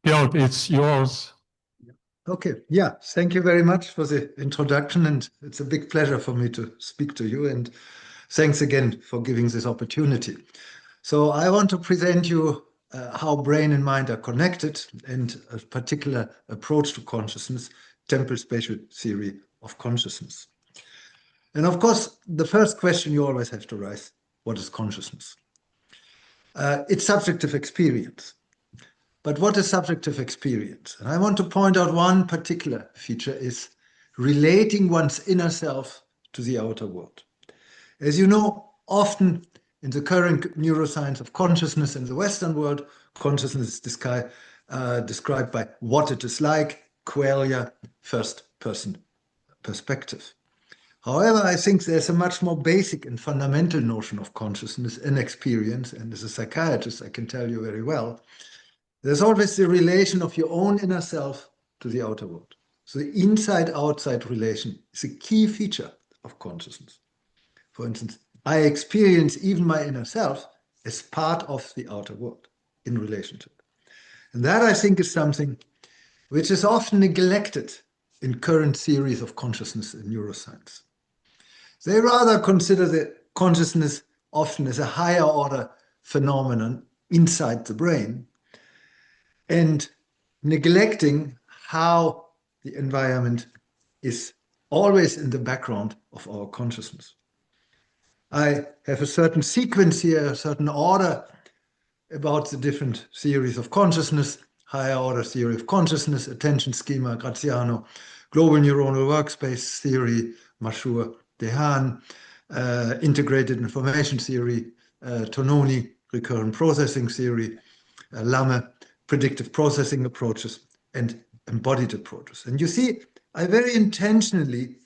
Georg, it's yours. Okay, yeah, thank you very much for the introduction, and it's a big pleasure for me to speak to you, and thanks again for giving this opportunity. So I want to present you how brain and mind are connected and a particular approach to consciousness, temporal-spatial theory of consciousness. And of course, the first question you always have to raise, what is consciousness? It's subjective experience. But what is subjective experience? And I want to point out one particular feature is relating one's inner self to the outer world. As you know, often in the current neuroscience of consciousness in the Western world, consciousness is described by what it is like, qualia, first-person perspective. However, I think there's a much more basic and fundamental notion of consciousness and experience, and as a psychiatrist, I can tell you very well, there's always the relation of your own inner self to the outer world. So the inside-outside relation is a key feature of consciousness. For instance, I experience even my inner self as part of the outer world in relationship. And that, I think, is something which is often neglected in current theories of consciousness in neuroscience. They rather consider the consciousness often as a higher order phenomenon inside the brain, and neglecting how the environment is always in the background of our consciousness. I have a certain sequence here, a certain order about the different theories of consciousness: higher order theory of consciousness, attention schema, Graziano, global neuronal workspace theory, Mashur, Dehaene, integrated information theory, Tononi, recurrent processing theory, Lamme, predictive processing approaches, and embodied approaches. And you see, I very intentionally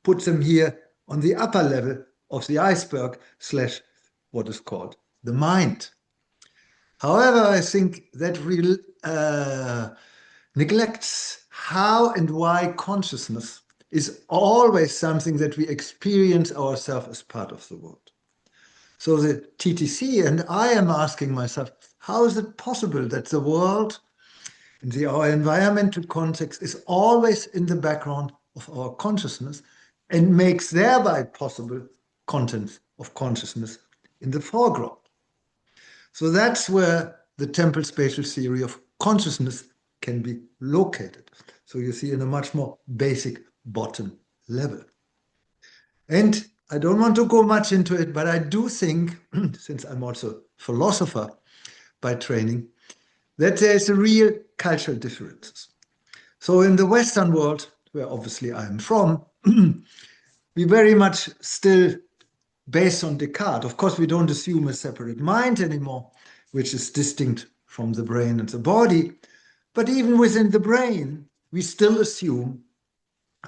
put them here on the upper level of the iceberg / what is called the mind. However, I think that neglects how and why consciousness is always something that we experience ourselves as part of the world. So the TTC and I am asking myself, how is it possible that the world in our environmental context is always in the background of our consciousness and makes thereby possible contents of consciousness in the foreground? So that's where the temporal-spatial theory of consciousness can be located. So you see, in a much more basic bottom level. And I don't want to go much into it, but I do think, since I'm also a philosopher by training, that there's a real cultural differences. So in the Western world, where obviously I am from, we very much still based on Descartes. Of course, we don't assume a separate mind anymore, which is distinct from the brain and the body. But even within the brain, we still assume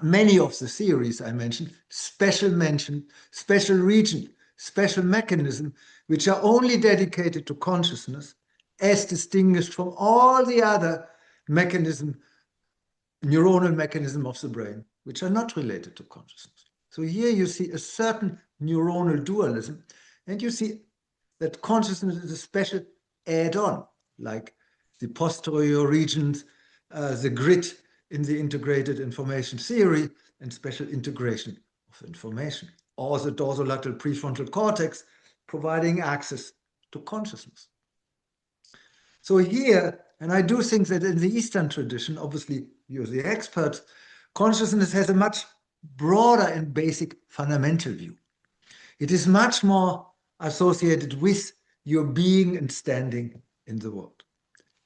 many of the theories I mentioned, special mention, special region, special mechanism, which are only dedicated to consciousness, as distinguished from all the other neuronal mechanism of the brain, which are not related to consciousness. So here you see a certain neuronal dualism, and you see that consciousness is a special add-on, like the posterior regions, the grid in the integrated information theory, and special integration of information, or the dorsolateral prefrontal cortex providing access to consciousness. So here, and I do think that in the Eastern tradition, obviously you're the experts, consciousness has a much broader and basic fundamental view. It is much more associated with your being and standing in the world.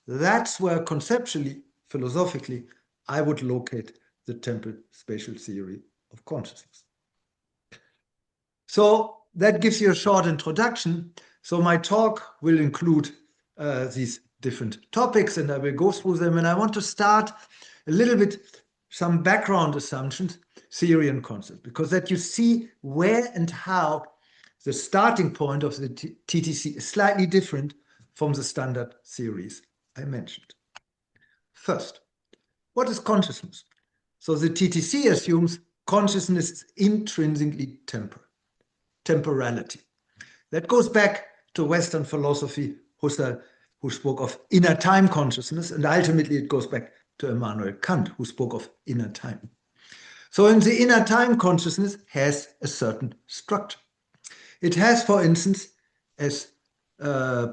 That's where conceptually, philosophically, I would locate the temporal-spatial theory of consciousness. So that gives you a short introduction. So my talk will include these different topics, and I will go through them. And I want to start a little bit some background assumptions, theory and concept, because that you see where and how the starting point of the TTC is slightly different from the standard theories I mentioned. First, what is consciousness? So the TTC assumes consciousness is intrinsically temporal, temporality. That goes back to Western philosophy, Husserl, who spoke of inner time consciousness, and ultimately it goes back to Immanuel Kant, who spoke of inner time. So in the inner time consciousness has a certain structure. It has, for instance, as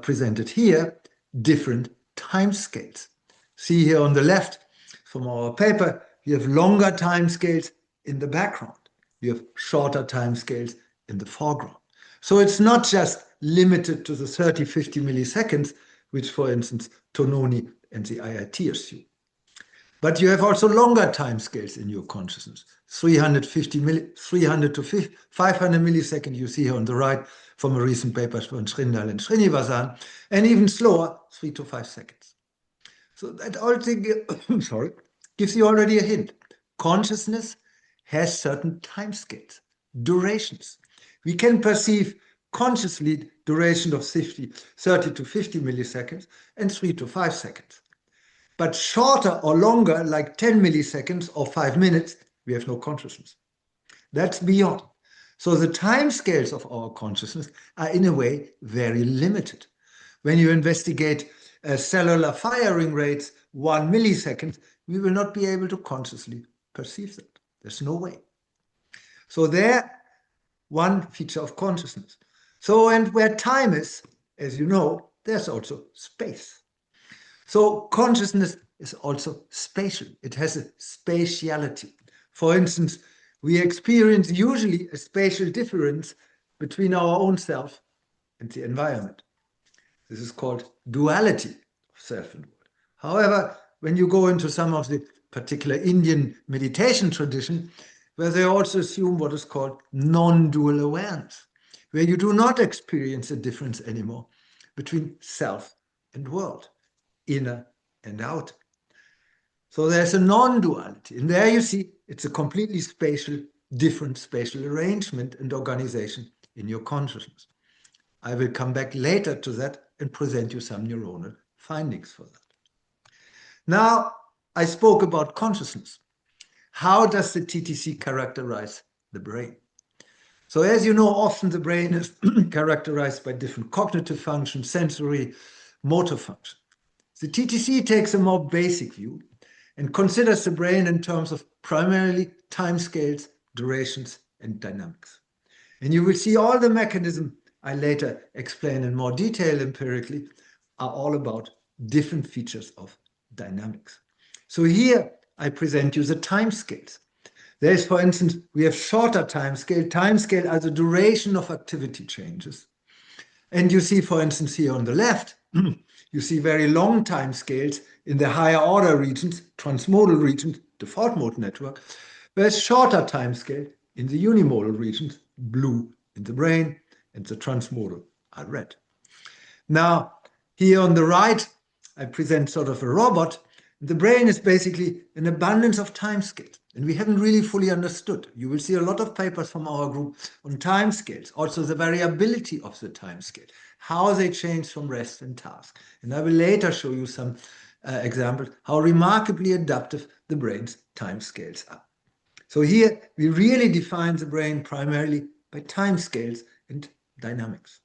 presented here, different time scales. See here on the left from our paper, you have longer time scales in the background. You have shorter time scales in the foreground. So it's not just limited to the 30, 50 milliseconds, which, for instance, Tononi and the IIT assume. But you have also longer time scales in your consciousness. 300 to 500 milliseconds, you see here on the right from a recent paper from Srindal and Srinivasan, and even slower, 3 to 5 seconds. So that also gives you already a hint. Consciousness has certain time scales, durations. We can perceive consciously duration of 30 to 50 milliseconds and 3 to 5 seconds. But shorter or longer, like 10 milliseconds or 5 minutes, we have no consciousness. That's beyond. So the time scales of our consciousness are in a way very limited. When you investigate cellular firing rates 1 millisecond, we will not be able to consciously perceive that. There's no way. So there, one feature of consciousness. So, and where time is, as you know, there's also space. So consciousness is also spatial. It has a spatiality. For instance, we experience usually a spatial difference between our own self and the environment. This is called duality of self and world. However, when you go into some of the particular Indian meditation tradition, where they also assume what is called non-dual awareness, where you do not experience a difference anymore between self and world, inner and outer. So there's a non-duality. And there you see it's a completely spatial, different spatial arrangement and organization in your consciousness. I will come back later to that and present you some neuronal findings for that. Now, I spoke about consciousness. How does the TTC characterize the brain? So as you know, often the brain is characterized by different cognitive functions, sensory, motor functions. The TTC takes a more basic view and considers the brain in terms of primarily timescales, durations, and dynamics. And you will see all the mechanisms I later explain in more detail empirically are all about different features of dynamics. So here I present you the timescales. There is, for instance, we have shorter timescale. Timescale are the duration of activity changes. And you see, for instance, here on the left, you see very long time scales in the higher order regions, transmodal regions, default mode network, whereas shorter time scale in the unimodal regions, blue in the brain, and the transmodal are red. Now, here on the right, I present sort of a robot. The brain is basically an abundance of time scales, and we haven't really fully understood. You will see a lot of papers from our group on time scales, also the variability of the time scale, how they change from rest and task. And I will later show you some examples how remarkably adaptive the brain's time scales are. So here we really define the brain primarily by time scales and dynamics.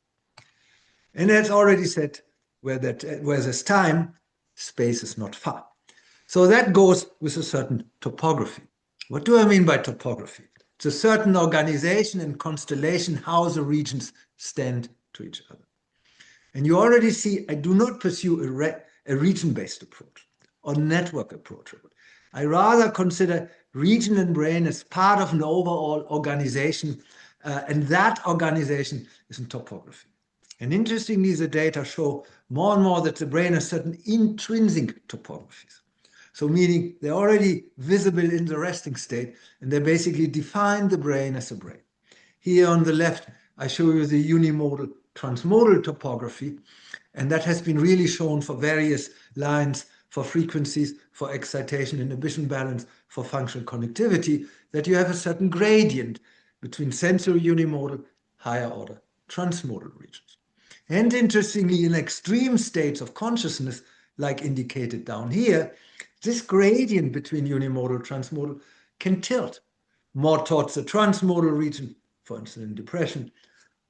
And as already said, where there's time, space is not far. So that goes with a certain topography. What do I mean by topography? It's a certain organization and constellation, how the regions stand to each other. And you already see, I do not pursue a region-based approach or network approach. I rather consider region and brain as part of an overall organization, and that organization is in topography. And interestingly, the data show more and more that the brain has certain intrinsic topographies. So meaning they're already visible in the resting state, and they basically define the brain as a brain. Here on the left, I show you the unimodal transmodal topography, and that has been really shown for various lines, for frequencies, for excitation inhibition balance, for functional connectivity, that you have a certain gradient between sensory unimodal, higher order transmodal regions. And interestingly, in extreme states of consciousness, like indicated down here, this gradient between unimodal transmodal can tilt more towards the transmodal region, for instance in depression,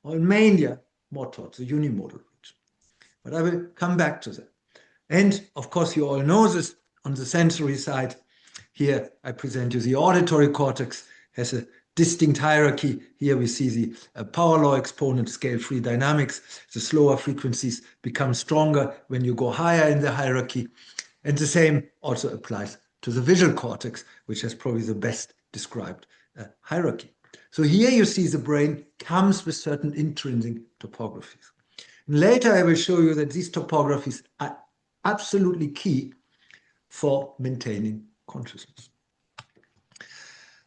or in mania, more towards the unimodal region. but I will come back to that. And of course, you all know this on the sensory side. Here I present you the auditory cortex has a distinct hierarchy. Here we see the power law exponent, scale-free dynamics. The slower frequencies become stronger when you go higher in the hierarchy. And the same also applies to the visual cortex, which has probably the best described hierarchy. So here you see the brain comes with certain intrinsic topographies. And later I will show you that these topographies are absolutely key for maintaining consciousness.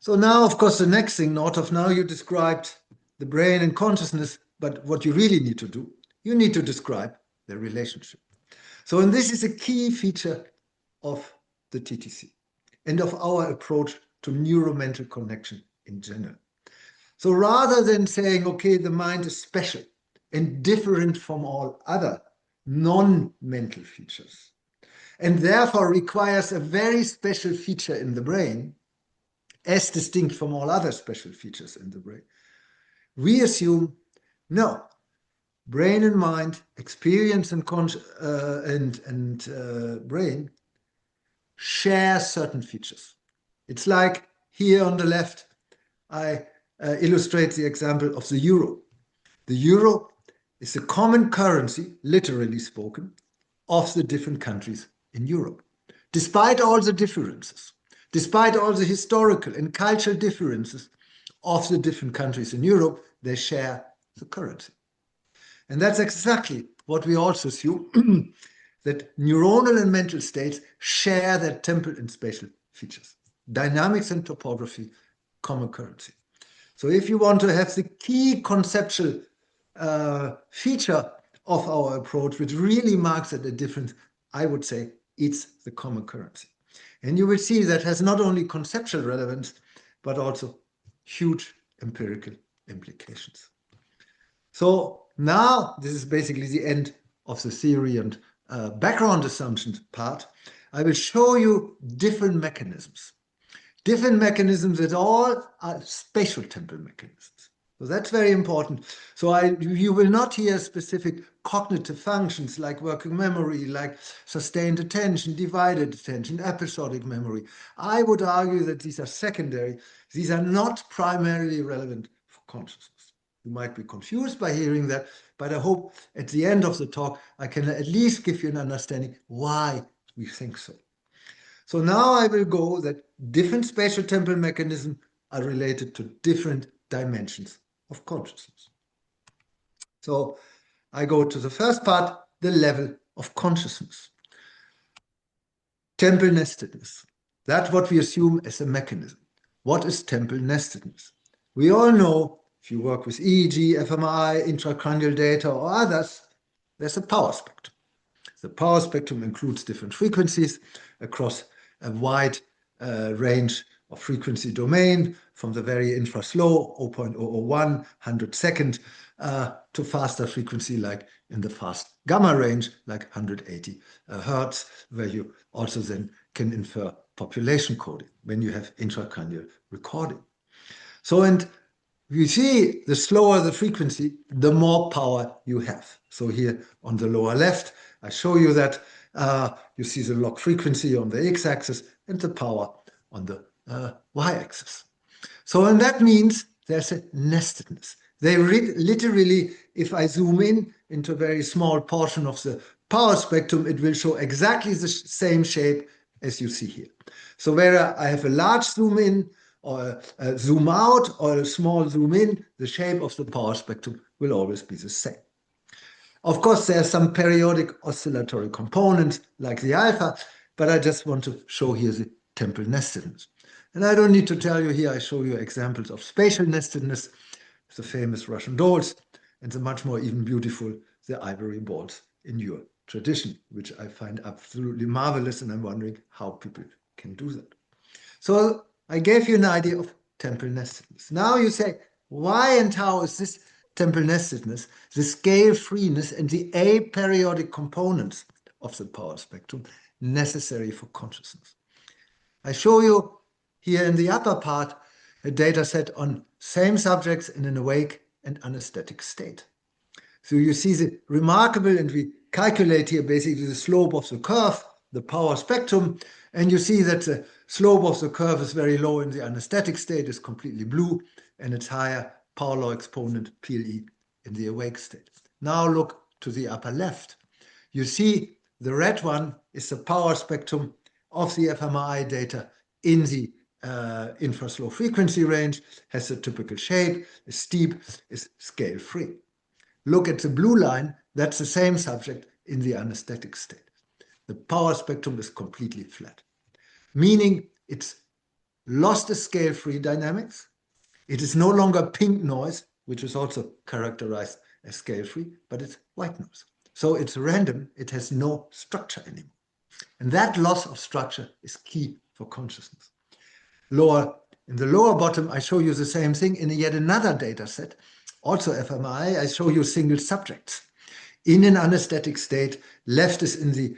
So now, of course, the next thing, Northoff, now you described the brain and consciousness, but what you really need to do, you need to describe their relationship. So, and this is a key feature of the TTC and of our approach to neuromental connection in general. So rather than saying, okay, the mind is special and different from all other non-mental features, and therefore requires a very special feature in the brain, as distinct from all other special features in the brain, we assume, no, brain and mind, experience and brain share certain features. It's like here on the left, I illustrate the example of the euro. The euro is a common currency, literally spoken, of the different countries in Europe. Despite all the differences, despite all the historical and cultural differences of the different countries in Europe, they share the currency. And that's exactly what we also assume, that neuronal and mental states share their temporal and spatial features. Dynamics and topography, common currency. So if you want to have the key conceptual feature of our approach, which really marks it a difference, I would say it's the common currency. And you will see that has not only conceptual relevance, but also huge empirical implications. So now this is basically the end of the theory and background assumptions part. I will show you different mechanisms that all are spatial temporal mechanisms. So that's very important. So you will not hear specific cognitive functions like working memory, like sustained attention, divided attention, episodic memory. I would argue that these are secondary. These are not primarily relevant for consciousness. You might be confused by hearing that, but I hope at the end of the talk, I can at least give you an understanding why we think so. So now I will go that different spatial temporal mechanisms are related to different dimensions of consciousness. So I go to the first part, the level of consciousness. Temporal nestedness. That's what we assume as a mechanism. What is temporal nestedness? We all know, if you work with EEG, fMRI, intracranial data, or others, there's a power spectrum. The power spectrum includes different frequencies across a wide range of frequency domain, from the very infra-slow 0.001, 100 second, to faster frequency like in the fast gamma range, like 180 hertz, where you also then can infer population coding when you have intracranial recording. So, and you see, the slower the frequency, the more power you have. So here on the lower left, I show you that you see the log frequency on the x-axis and the power on the y-axis. So, and that means there's a nestedness. They literally, if I zoom in into a very small portion of the power spectrum, it will show exactly the same shape as you see here. So where I have a large zoom in or a zoom out or a small zoom in, the shape of the power spectrum will always be the same. Of course, there are some periodic oscillatory components like the alpha, but I just want to show here the temporal nestedness. And I don't need to tell you here, I show you examples of spatial nestedness, the famous Russian dolls, and the much more even beautiful, the ivory balls in your tradition, which I find absolutely marvelous, and I'm wondering how people can do that. So I gave you an idea of temporal nestedness. Now you say, why and how is this temporal nestedness, the scale freeness, and the aperiodic components of the power spectrum necessary for consciousness? I show you here in the upper part a data set on same subjects in an awake and anesthetic state. So you see the remarkable, and we calculate here basically the slope of the curve, the power spectrum, and you see that the slope of the curve is very low in the anesthetic state, is completely blue, and it's higher power law exponent PLE in the awake state. Now look to the upper left. You see the red one is the power spectrum of the fMRI data in the infraslow frequency range, has a typical shape, is steep, is scale-free. Look at the blue line, that's the same subject in the anesthetic state. The power spectrum is completely flat, meaning it's lost the scale-free dynamics. It is no longer pink noise, which is also characterized as scale-free, but it's white noise. So it's random, it has no structure anymore. And that loss of structure is key for consciousness. In the lower bottom, I show you the same thing in yet another data set, also fMRI. I show you single subjects. In an anesthetic state, left is in the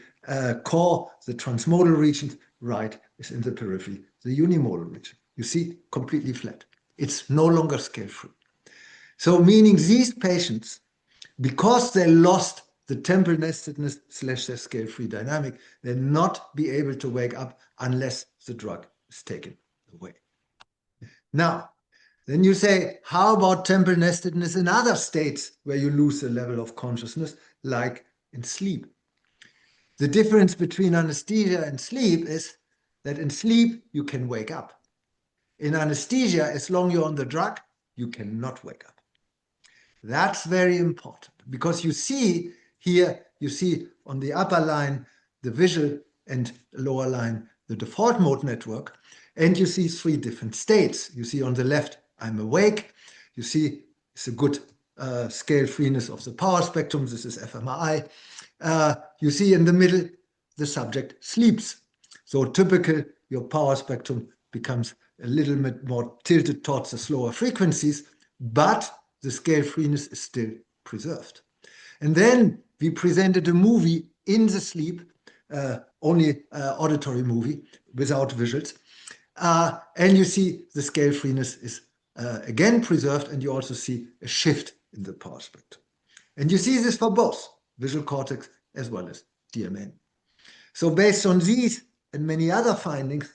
core, the transmodal region, right is in the periphery, the unimodal region. You see, completely flat. It's no longer scale-free. So meaning these patients, because they lost the temporal nestedness / their scale-free dynamic, they'll not be able to wake up unless the drug is taken away. Now, then you say, how about temporal nestedness in other states where you lose the level of consciousness, like in sleep? The difference between anesthesia and sleep is that in sleep, you can wake up. In anesthesia, as long as you're on the drug, you cannot wake up. That's very important because you see here, you see on the upper line, the visual and lower line, the default mode network, and you see three different states. You see on the left, I'm awake. You see it's a good scale freeness of the power spectrum. This is fMRI. You see in the middle, the subject sleeps. So typical, your power spectrum becomes a little bit more tilted towards the slower frequencies, but the scale freeness is still preserved. And then we presented a movie in the sleep, only auditory movie without visuals. And you see the scale freeness is again preserved, and you also see a shift in the power spectrum. And you see this for both visual cortex as well as DMN. So based on these and many other findings,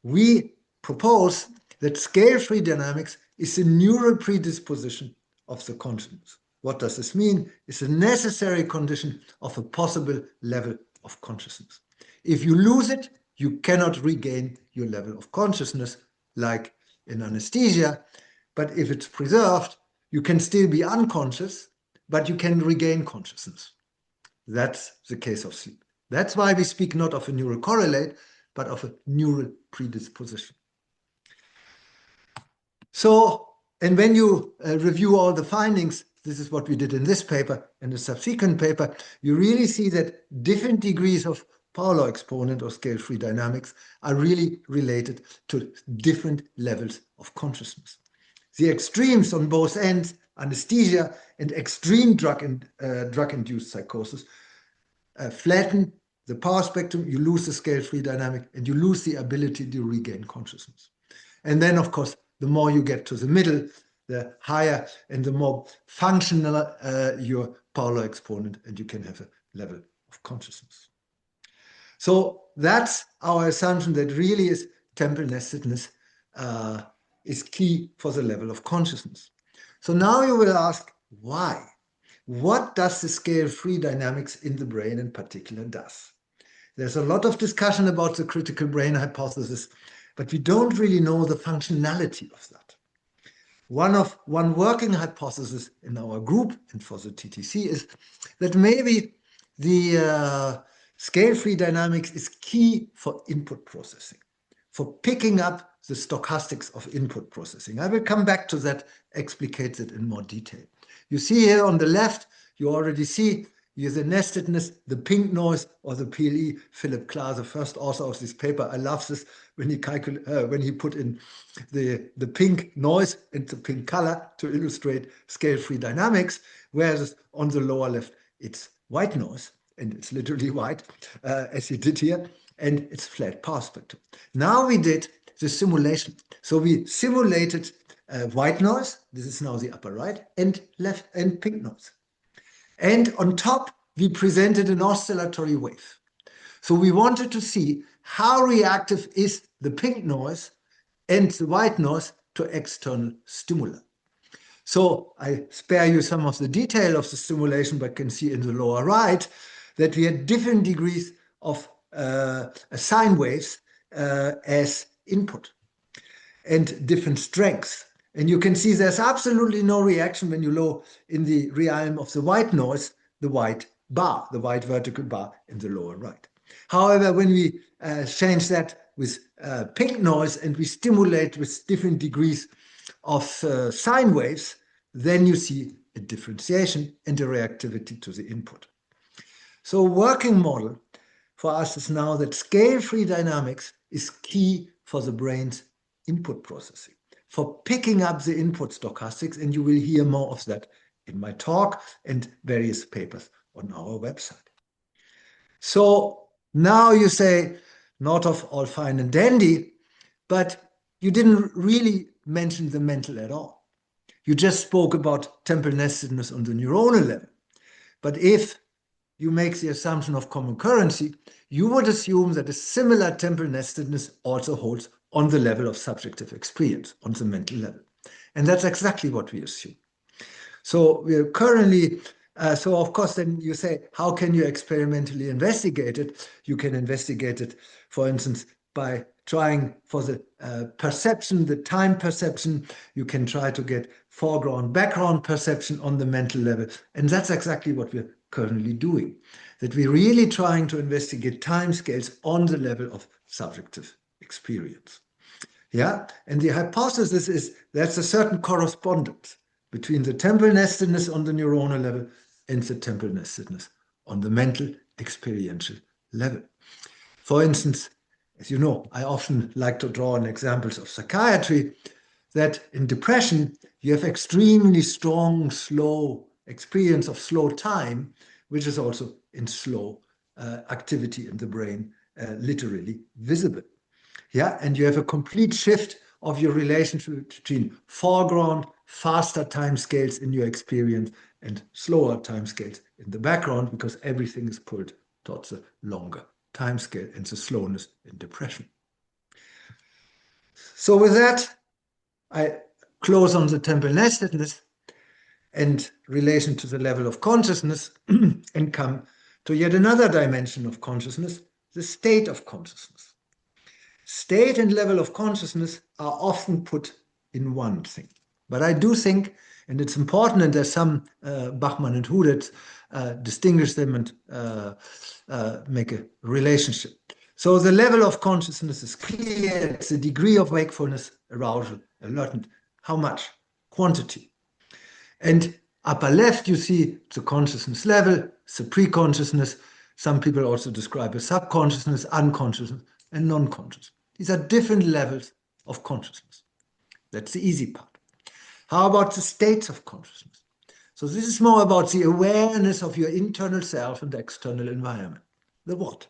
we propose that scale-free dynamics is a neural predisposition of the consciousness. What does this mean? It's a necessary condition of a possible level of consciousness. If you lose it, you cannot regain your level of consciousness, like in anesthesia. But if it's preserved, you can still be unconscious, but you can regain consciousness. That's the case of sleep. That's why we speak not of a neural correlate, but of a neural predisposition. So, and when you review all the findings, this is what we did in this paper and the subsequent paper, you really see that different degrees of power law exponent or scale-free dynamics are really related to different levels of consciousness. The extremes on both ends, anesthesia and extreme drug-induced psychosis, flatten the power spectrum, you lose the scale-free dynamic, and you lose the ability to regain consciousness. And then, of course, the more you get to the middle, the higher and the more functional your power law exponent, and you can have a level of consciousness. So that's our assumption that really is temporal nestedness is key for the level of consciousness. So now you will ask, why? What does the scale-free dynamics in the brain in particular does? There's a lot of discussion about the critical brain hypothesis, but we don't really know the functionality of that. One working hypothesis in our group and for the TTC is that maybe the scale-free dynamics is key for input processing, for picking up the stochastics of input processing. I will come back to that, explicate it in more detail. You see here on the left, you already see the nestedness, the pink noise, or the PLE. Philip Klaar, the first author of this paper, I love this when he put in the pink noise and the pink color to illustrate scale-free dynamics, whereas on the lower left, it's white noise, and it's literally white, as he did here, and it's flat power spectrum. Now we did the simulation. So we simulated white noise, this is now the upper right, and left and pink noise. And on top, we presented an oscillatory wave. So we wanted to see how reactive is the pink noise and the white noise to external stimuli. So I spare you some of the detail of the simulation, but can see in the lower right that we had different degrees of sine waves as input and different strengths. And you can see there's absolutely no reaction when you low in the realm of the white noise, the white bar, the white vertical bar in the lower right. However, when we change that with pink noise and we stimulate with different degrees of sine waves, then you see a differentiation and a reactivity to the input. So working model for us is now that scale-free dynamics is key for the brain's input processing, for picking up the input stochastics, and you will hear more of that in my talk and various papers on our website. So now you say, Northoff, all fine and dandy, but you didn't really mention the mental at all. You just spoke about temporal nestedness on the neuronal level. But if you make the assumption of common currency, you would assume that a similar temporal nestedness also holds on the level of subjective experience, on the mental level. And that's exactly what we assume. So we are currently, so of course, then you say, how can you experimentally investigate it? You can investigate it, for instance, by trying for the perception, the time perception. You can try to get foreground, background perception on the mental level. And that's exactly what we're currently doing, that we're really trying to investigate time scales on the level of subjective experience. Yeah, and the hypothesis is there's a certain correspondence between the temporal nestedness on the neuronal level and the temporal nestedness on the mental experiential level. For instance, as you know, I often like to draw on examples of psychiatry, that in depression, you have extremely strong, slow experience of slow time, which is also in slow activity in the brain, literally visible. Yeah, and you have a complete shift of your relationship between foreground, faster time scales in your experience and slower time scales in the background, because everything is pulled towards a longer time scale and the slowness in depression. So with that, I close on the temporal nestedness and relation to the level of consciousness and come to yet another dimension of consciousness, the state of consciousness. State and level of consciousness are often put in one thing. But I do think, and it's important, and there's some Bachmann and Hu that distinguish them and make a relationship. So the level of consciousness is clear. It's the degree of wakefulness, arousal, alertness. How much? Quantity. And upper left, you see the consciousness level, the pre-consciousness. Some people also describe as subconsciousness, unconsciousness, and non-conscious. These are different levels of consciousness. That's the easy part. How about the states of consciousness? So this is more about the awareness of your internal self and the external environment. The what?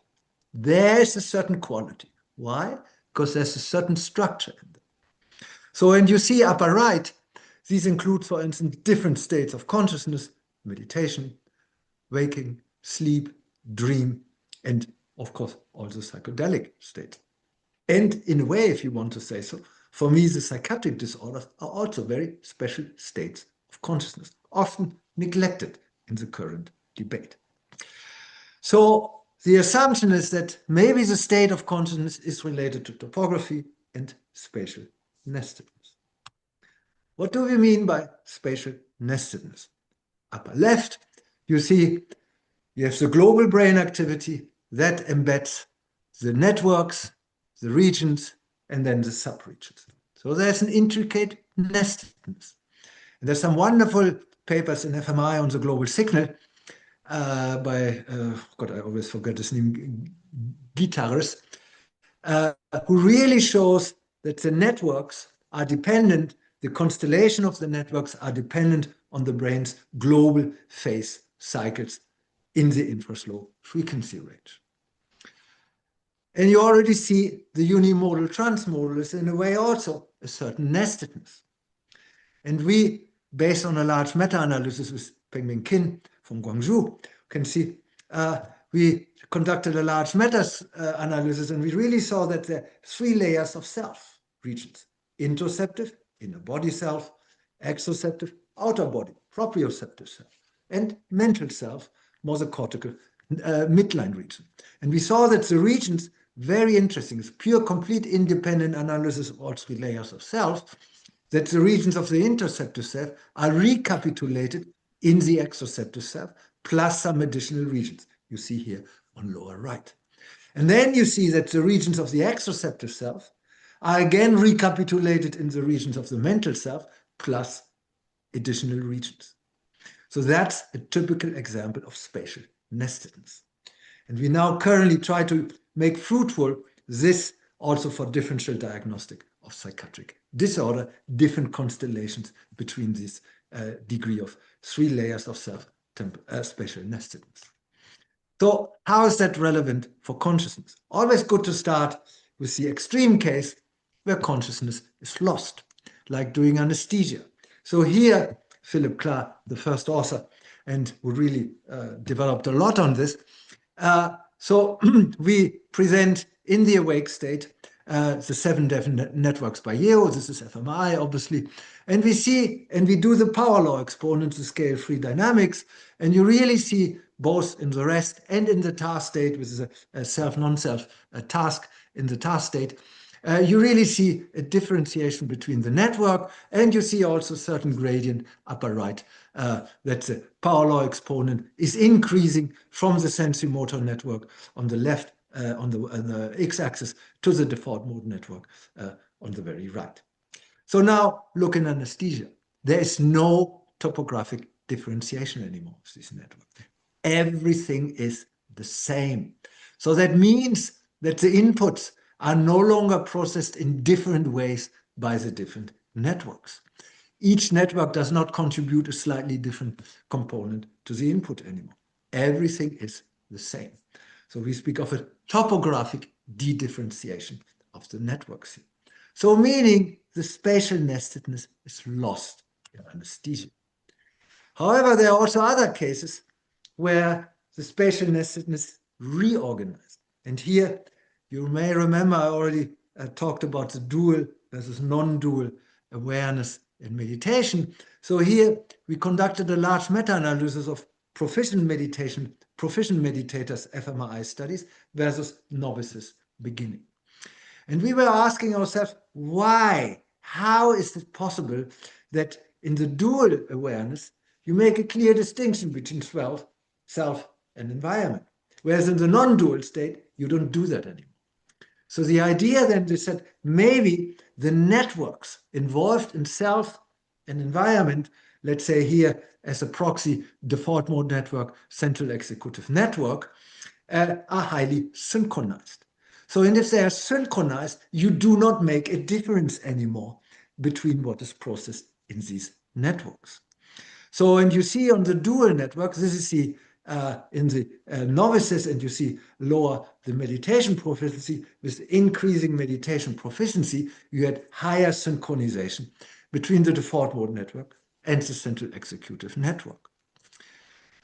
There's a certain quality. Why? Because there's a certain structure in them. So when you see upper right, these include, for instance, different states of consciousness, meditation, waking, sleep, dream, and of course, also psychedelic states. And in a way, if you want to say so, for me, the psychiatric disorders are also very special states of consciousness, often neglected in the current debate. So the assumption is that maybe the state of consciousness is related to topography and spatial nestedness. What do we mean by spatial nestedness? Upper left, you see you have the global brain activity that embeds the networks, the regions, and then the subregions. So there's an intricate nestedness. And there's some wonderful papers in FMI on the global signal by, God, I always forget his name, Guitares, who really shows that the networks are dependent, the constellation of the networks are dependent on the brain's global phase cycles in the infraslow frequency range. And you already see the unimodal transmodal is in a way also a certain nestedness. And we, based on a large meta-analysis with Pengming Qin from Guangzhou, can see we conducted a large meta-analysis, and we really saw that there are 3 layers of self regions: interoceptive, inner body self; exoceptive, outer body, proprioceptive self; and mental self, more the cortical midline region. And we saw that the regions, very interesting, it's pure, complete, independent analysis of all 3 layers of self, that the regions of the interoceptive self are recapitulated in the exoceptive self, plus some additional regions you see here on lower right. And then you see that the regions of the exoceptive self are again recapitulated in the regions of the mental self, plus additional regions. So that's a typical example of spatial nestedness. And we now currently try to make fruitful this also for differential diagnostic of psychiatric disorder, different constellations between this degree of 3 layers of self spatial nestedness. So how is that relevant for consciousness? Always good to start with the extreme case where consciousness is lost, like during anesthesia. So here, Philip Clark, the first author, and who really developed a lot on this. So we present in the awake state the 7 definite networks by Yeo. This is fMRI, obviously. And we see, and we do the power law exponent to scale free dynamics. And you really see both in the rest and in the task state, which is a self, non-self task in the task state. You really see a differentiation between the network, and you see also certain gradient upper right, that the power law exponent is increasing from the sensory-motor network on the left, on the x-axis, to the default mode network on the very right. So now look in anesthesia. There is no topographic differentiation anymore of this network. Everything is the same. So that means that the inputs are no longer processed in different ways by the different networks. Each network does not contribute a slightly different component to the input anymore. Everything is the same. So we speak of a topographic de-differentiation of the networks here. So meaning the spatial nestedness is lost in anesthesia. However, there are also other cases where the spatial nestedness reorganized. And here you may remember I already talked about the dual versus non-dual awareness in meditation. So here we conducted a large meta-analysis of proficient meditators fMRI studies versus novices beginning. And we were asking ourselves, why? How is it possible that in the dual awareness, you make a clear distinction between self and environment, whereas in the non-dual state, you don't do that anymore. So the idea then is that maybe the networks involved in self and environment, let's say here as a proxy, default mode network, central executive network, are highly synchronized. So, and if they are synchronized, you do not make a difference anymore between what is processed in these networks. So, and you see on the dual network, this is the in the novices, and you see lower the meditation proficiency. With increasing meditation proficiency, you had higher synchronization between the default mode network and the central executive network.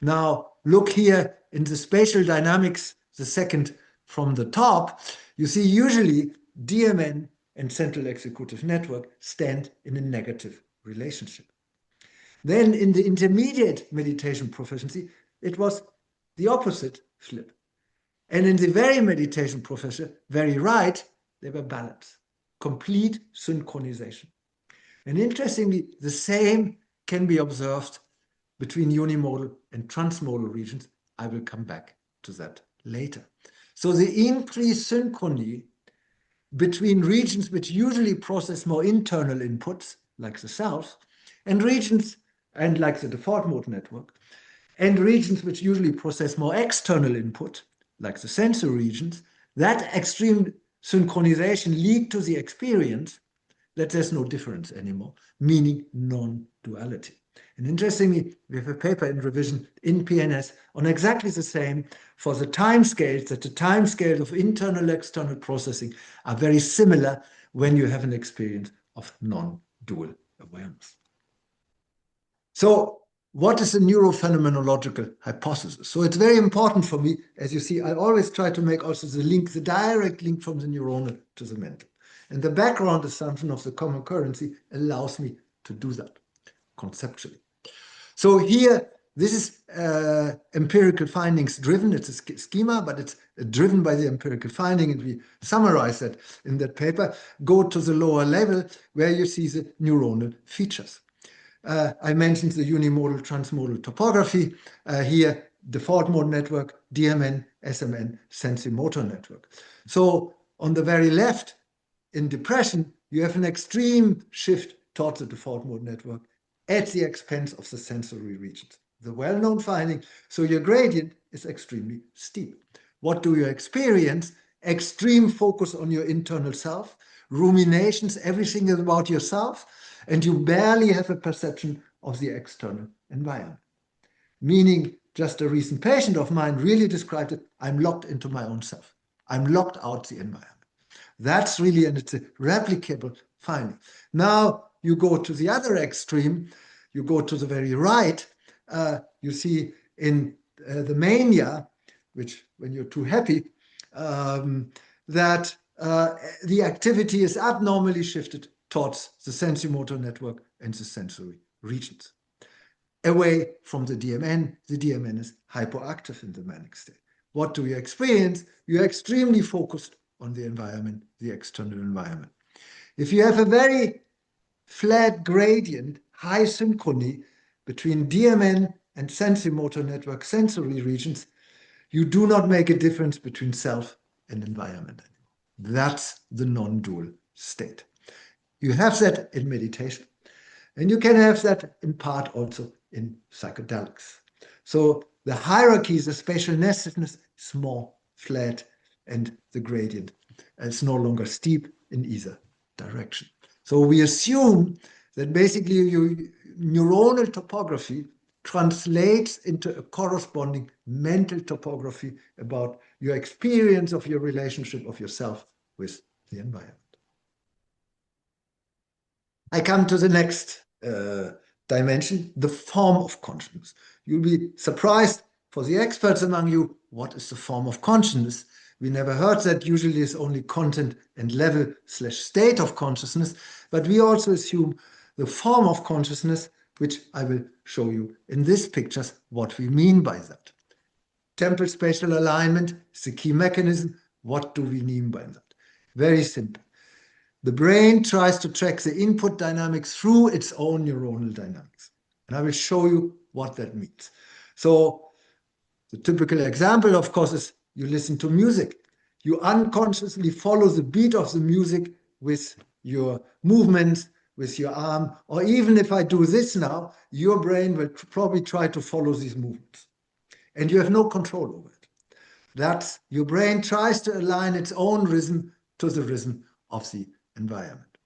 Now, look here in the spatial dynamics, the second from the top, you see usually DMN and central executive network stand in a negative relationship. Then in the intermediate meditation proficiency, it was the opposite flip. And in the very meditation proficiency, very right, they were balanced, complete synchronization. And interestingly, the same can be observed between unimodal and transmodal regions. I will come back to that later. So the increased synchrony between regions which usually process more internal inputs, like the self, and regions, and like the default mode network, and regions which usually process more external input, like the sensory regions, that extreme synchronization lead to the experience that there's no difference anymore, meaning non-duality. And interestingly, we have a paper in revision in PNS on exactly the same for the time scales, that the time scales of internal external processing are very similar when you have an experience of non-dual awareness. So what is a neurophenomenological hypothesis? So it's very important for me. As you see, I always try to make also the link, the direct link from the neuronal to the mental. And the background assumption of the common currency allows me to do that conceptually. So here, this is empirical findings driven. It's a schema, but it's driven by the empirical finding. And we summarize that in that paper. Go to the lower level where you see the neuronal features. I mentioned the unimodal transmodal topography. Here, default mode network, DMN, SMN, sensory-motor network. So on the very left, in depression, you have an extreme shift towards the default mode network at the expense of the sensory regions. The well-known finding, so your gradient is extremely steep. What do you experience? Extreme focus on your internal self, ruminations, everything is about yourself, and you barely have a perception of the external environment. Meaning, just a recent patient of mine really described it, I'm locked into my own self. I'm locked out the environment. That's really, and it's a replicable finding. Now you go to the other extreme, you go to the very right, you see in the mania, which when you're too happy, that the activity is abnormally shifted towards the sensory-motor network and the sensory regions. Away from the DMN is hypoactive in the manic state. What do you experience? You're extremely focused on the environment, the external environment. If you have a very flat gradient, high synchrony between DMN and sensory-motor network sensory regions, you do not make a difference between self and environment anymore. That's the non-dual state. You have that in meditation, and you can have that in part also in psychedelics. So the hierarchy, the spatial nestedness is more flat, and the gradient is no longer steep in either direction. So we assume that basically your neuronal topography translates into a corresponding mental topography about your experience of your relationship of yourself with the environment. I come to the next dimension, the form of consciousness. You'll be surprised, for the experts among you, what is the form of consciousness? We never heard that. Usually it's only content and level / state of consciousness, but we also assume the form of consciousness, which I will show you in these pictures what we mean by that. Temporal-spatial alignment is the key mechanism. What do we mean by that? Very simple. The brain tries to track the input dynamics through its own neuronal dynamics. And I will show you what that means. So the typical example, of course, is you listen to music. You unconsciously follow the beat of the music with your movements, with your arm, or even if I do this now, your brain will probably try to follow these movements. And you have no control over it. That's your brain tries to align its own rhythm to the rhythm of the environment.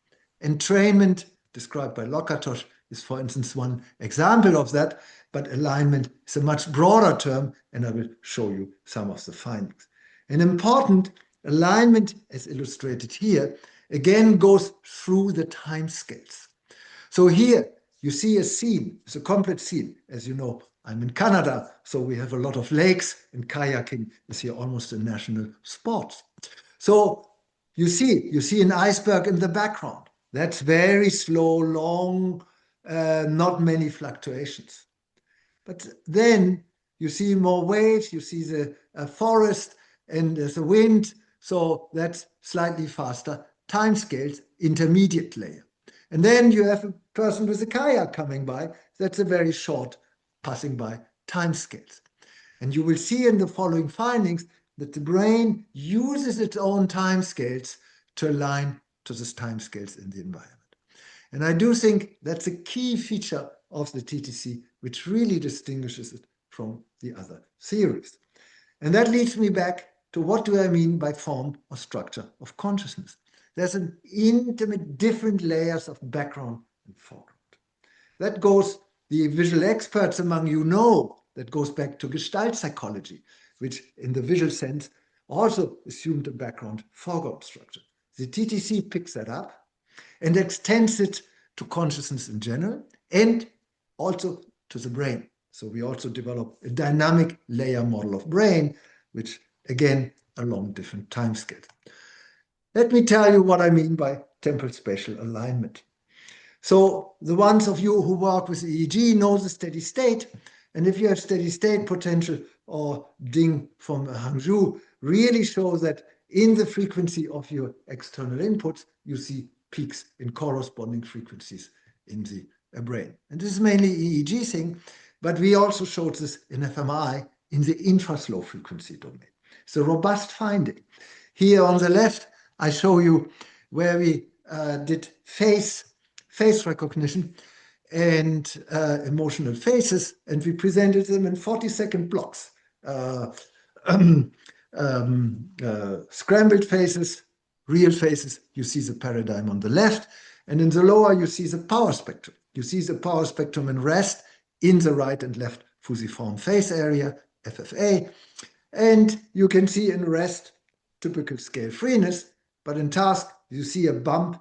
Entrainment, described by Lakatos, is, for instance, one example of that, but alignment is a much broader term, and I will show you some of the findings. An important alignment, as illustrated here, again goes through the time scales. So here you see a scene, it's a complete scene. As you know, I'm in Canada, so we have a lot of lakes, and kayaking is here almost a national sport. So you see an iceberg in the background. That's very slow, long, not many fluctuations. But then you see more waves, you see the forest, and there's a wind, so that's slightly faster time scales, intermediate layer. And then you have a person with a kayak coming by, that's a very short passing by time scales. And you will see in the following findings that the brain uses its own time scales to align to these time scales in the environment. And I do think that's a key feature of the TTC, which really distinguishes it from the other theories. And that leads me back to what do I mean by form or structure of consciousness. There's an intimate different layers of background and foreground. That goes, the visual experts among you know, that goes back to Gestalt psychology, which in the visual sense also assumed a background foreground structure. The TTC picks that up and extends it to consciousness in general, and also to the brain. So we also develop a dynamic layer model of brain, which again, along different time scales. Let me tell you what I mean by temporal spatial alignment. So the ones of you who work with EEG know the steady state. And if you have steady state potential, or Ding from Hangzhou really shows that in the frequency of your external inputs, you see peaks in corresponding frequencies in the brain. And this is mainly EEG thing, but we also showed this in fMRI in the infraslow frequency domain. It's a robust finding. Here on the left, I show you where we did face recognition and emotional faces, and we presented them in 40-second blocks. Scrambled faces, real faces, you see the paradigm on the left, and in the lower you see the power spectrum. You see the power spectrum in rest in the right and left fusiform phase area, FFA, and you can see in rest typical scale freeness, but in task you see a bump,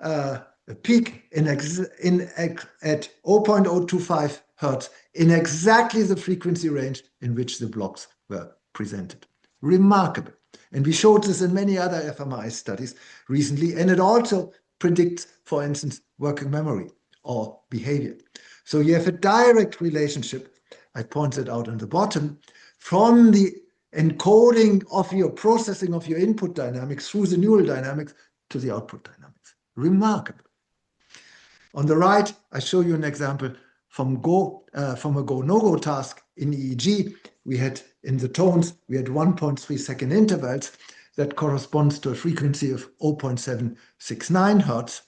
a peak at 0.025 hertz in exactly the frequency range in which the blocks were presented. Remarkable. And we showed this in many other fMRI studies recently, and it also predicts, for instance, working memory or behavior. So you have a direct relationship, I pointed out on the bottom, from the encoding of your processing of your input dynamics through the neural dynamics to the output dynamics. Remarkable. On the right, I show you an example from a go-no-go task in EEG. We had in the tones, we had 1.3 second intervals that corresponds to a frequency of 0.769 hertz.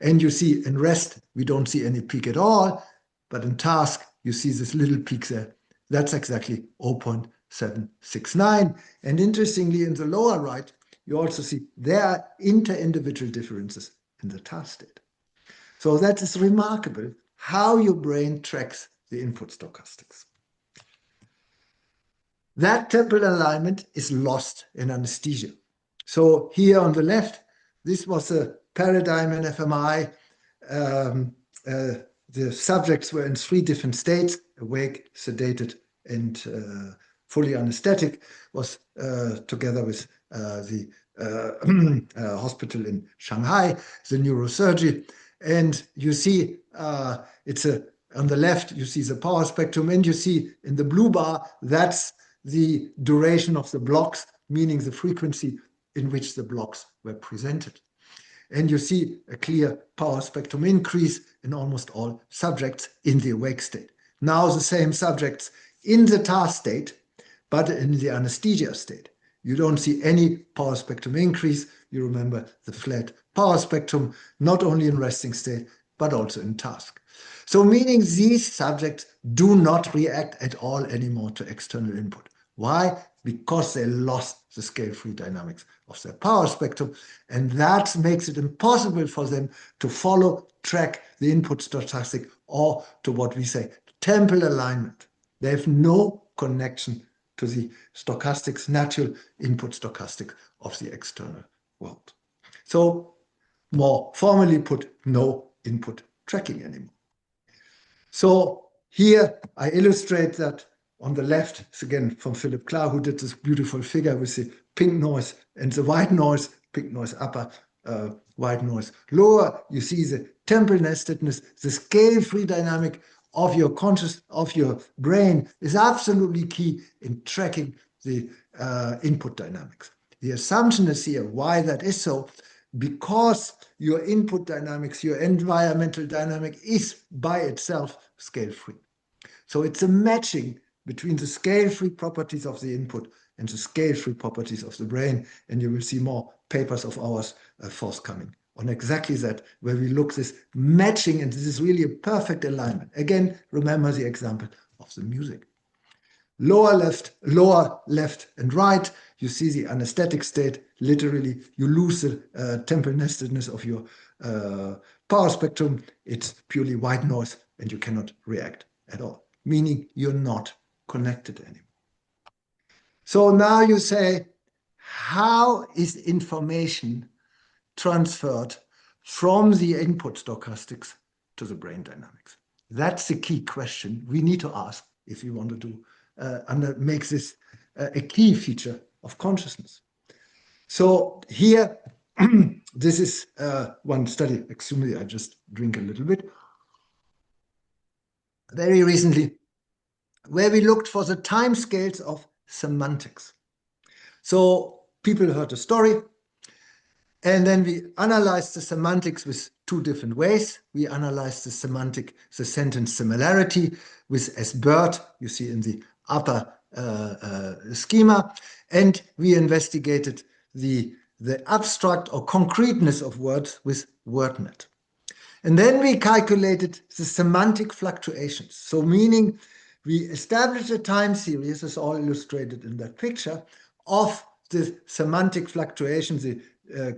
And you see in rest, we don't see any peak at all, but in task, you see this little peak there. That's exactly 0.769. And interestingly, in the lower right, you also see there are inter-individual differences in the task state. So that is remarkable how your brain tracks the input stochastics. That temporal alignment is lost in anesthesia. So here on the left, this was a paradigm in fMRI. The subjects were in 3 different states: awake, sedated, and fully anesthetic. Was together with the hospital in Shanghai, the neurosurgery. And you see on the left, you see the power spectrum, and you see in the blue bar, that's the duration of the blocks, meaning the frequency in which the blocks were presented. And you see a clear power spectrum increase in almost all subjects in the awake state. Now the same subjects in the task state, but in the anesthesia state. You don't see any power spectrum increase. You remember the flat power spectrum, not only in resting state, but also in task. So meaning these subjects do not react at all anymore to external input. Why? Because they lost the scale-free dynamics of their power spectrum, and that makes it impossible for them to follow, track the input stochastic, or to what we say, temporal alignment. They have no connection to the stochastics, natural input stochastic of the external world. So more formally put, no input tracking anymore. So here I illustrate that on the left, it's again from Philip Clark, who did this beautiful figure with the pink noise and the white noise, pink noise upper, white noise lower. You see the temporal nestedness, the scale-free dynamic of your brain is absolutely key in tracking the input dynamics. The assumption is here why that is so, because your input dynamics, your environmental dynamic is by itself scale-free. So it's a matching between the scale-free properties of the input and the scale-free properties of the brain, and you will see more papers of ours forthcoming on exactly that, where we look this matching, and this is really a perfect alignment. Again, remember the example of the music. Lower left, and right, you see the anesthetic state. Literally, you lose the temporal nestedness of your power spectrum. It's purely white noise, and you cannot react at all, meaning you're not connected anymore. So now you say, how is information transferred from the input stochastics to the brain dynamics? That's the key question we need to ask if we want to do and make this a key feature of consciousness. So here, this is one study. Excuse me, I just drink a little bit. Very recently, where we looked for the time scales of semantics. So people heard a story, and then we analyzed the semantics with two different ways. We analyzed the sentence similarity with S-BERT, you see in the upper schema, and we investigated the abstract or concreteness of words with WordNet. And then we calculated the semantic fluctuations. So meaning we established a time series, as all illustrated in that picture, of the semantic fluctuations, the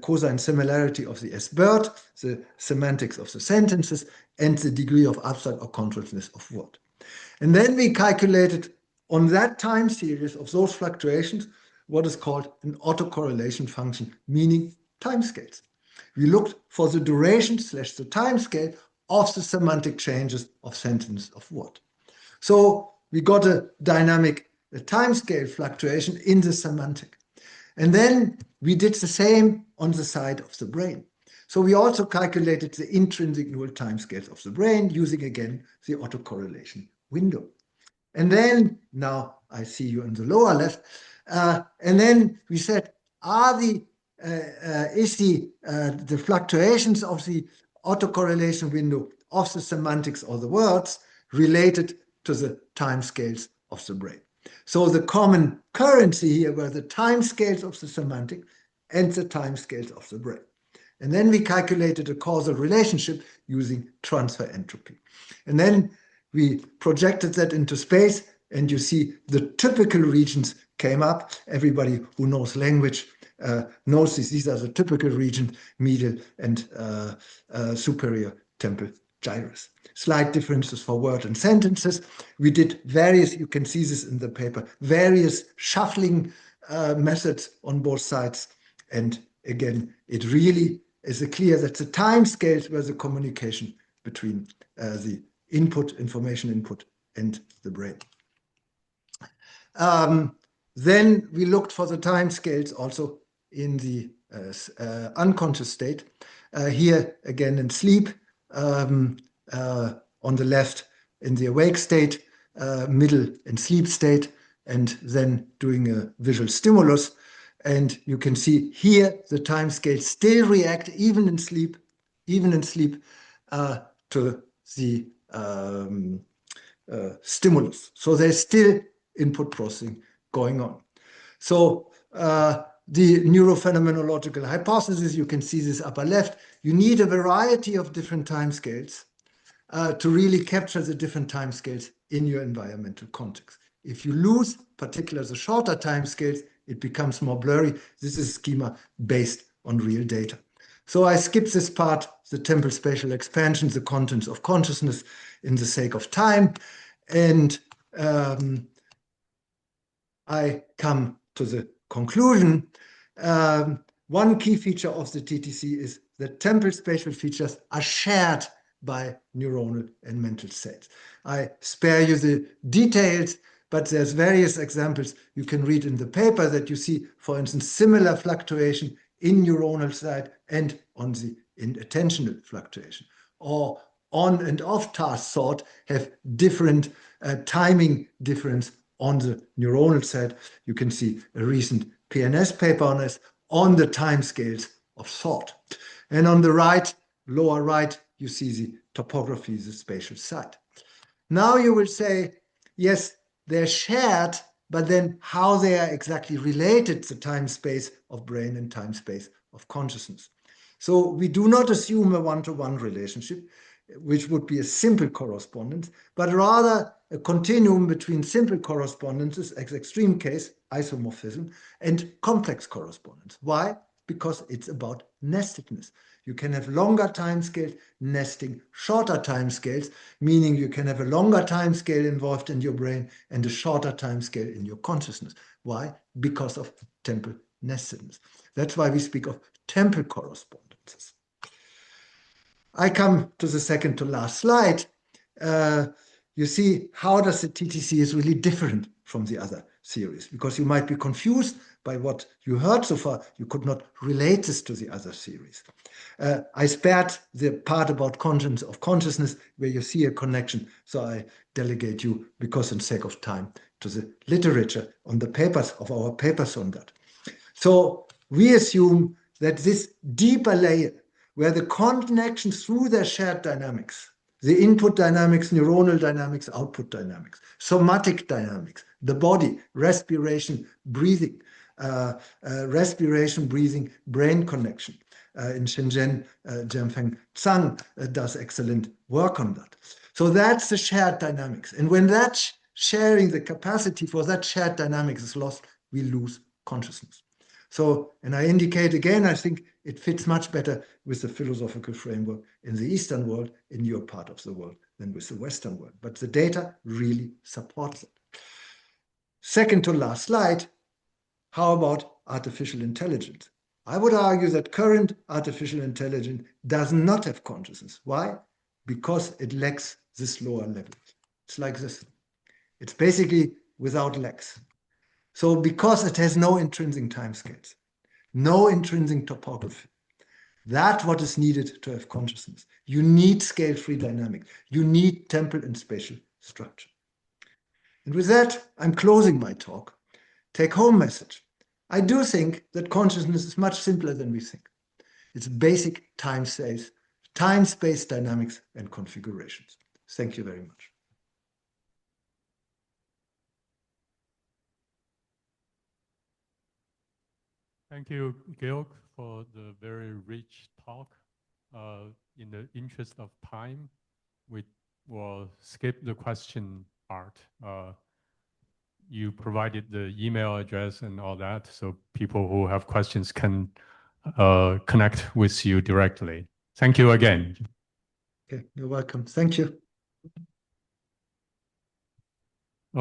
cosine similarity of the S-BERT, the semantics of the sentences, and the degree of abstract or concreteness of word. And then we calculated on that time series of those fluctuations what is called an autocorrelation function, meaning timescales. We looked for the duration / the time scale of the semantic changes of sentence of word. So we got a dynamic time scale fluctuation in the semantic. And then we did the same on the side of the brain. So we also calculated the intrinsic null timescales of the brain using, again, the autocorrelation window. And then, now I see you in the lower left, and then we said, is the fluctuations of the autocorrelation window of the semantics or the words related to the timescales of the brain? So the common currency here were the timescales of the semantic and the timescales of the brain. And then we calculated a causal relationship using transfer entropy. And then we projected that into space, and you see the typical regions came up. Everybody who knows language knows this. These are the typical regions, medial and superior temporal gyrus. Slight differences for word and sentences. We did various, you can see this in the paper, various shuffling methods on both sides. And again, it really is clear that the time scales were the communication between the information input, and the brain. Then we looked for the time scales also in the unconscious state. Here again in sleep, on the left in the awake state, middle in sleep state, and then doing a visual stimulus. And you can see here the time scales still react even in sleep, to the stimulus. So there's still input processing going on. So the neurophenomenological hypothesis, you can see this upper left, you need a variety of different time scales to really capture the different time scales in your environmental context. If you lose, particularly the shorter time scales, it becomes more blurry. This is a schema based on real data. So I skip this part, the temporal-spatial expansion, the contents of consciousness in the sake of time. And I come to the conclusion. One key feature of the TTC is that temporal-spatial features are shared by neuronal and mental states. I spare you the details, but there's various examples you can read in the paper that you see, for instance, similar fluctuation in neuronal side and on the attentional fluctuation. Or on and off task sort have different timing difference on the neuronal side. You can see a recent PNS paper on this, on the time scales of thought. And on the right, lower right, you see the topography, the spatial side. Now you will say, yes, they're shared, but then how they are exactly related to time space of brain and time space of consciousness. So we do not assume a one-to-one relationship, which would be a simple correspondence, but rather a continuum between simple correspondences, as extreme case, isomorphism, and complex correspondence. Why? Because it's about nestedness. You can have longer time scales nesting shorter time scales, meaning you can have a longer time scale involved in your brain and a shorter time scale in your consciousness. Why? Because of temporal nestedness. That's why we speak of temporal correspondences. I come to the second to last slide. you see how does the TTC is really different from the other theories, because you might be confused by what you heard so far. You could not relate this to the other theories. I spared the part about conscience of consciousness where you see a connection, so I delegate you, because in sake of time, to the literature on the papers of our papers on that. So we assume that this deeper layer, where the connections through their shared dynamics, the input dynamics, neuronal dynamics, output dynamics, somatic dynamics, the body, respiration, breathing, brain connection. In Shenzhen, Jianfeng Zhang does excellent work on that. So that's the shared dynamics. And when that sharing, the capacity for that shared dynamics is lost, we lose consciousness. So, and I indicate again, I think it fits much better with the philosophical framework in the Eastern world, in your part of the world, than with the Western world. But the data really supports it. Second to last slide, how about artificial intelligence? I would argue that current artificial intelligence does not have consciousness. Why? Because it lacks this lower level. It's like this. It's basically without legs. So because it has no intrinsic timescales, no intrinsic topography, that's what is needed to have consciousness. You need scale-free dynamics. You need temporal and spatial structure. And with that, I'm closing my talk. Take-home message. I do think that consciousness is much simpler than we think. It's basic time-space dynamics and configurations. Thank you very much. Thank you, Georg, for the very rich talk. In the interest of time, we will skip the question part. You provided the email address and all that, so people who have questions can connect with you directly. Thank you again. Okay, you're welcome. Thank you.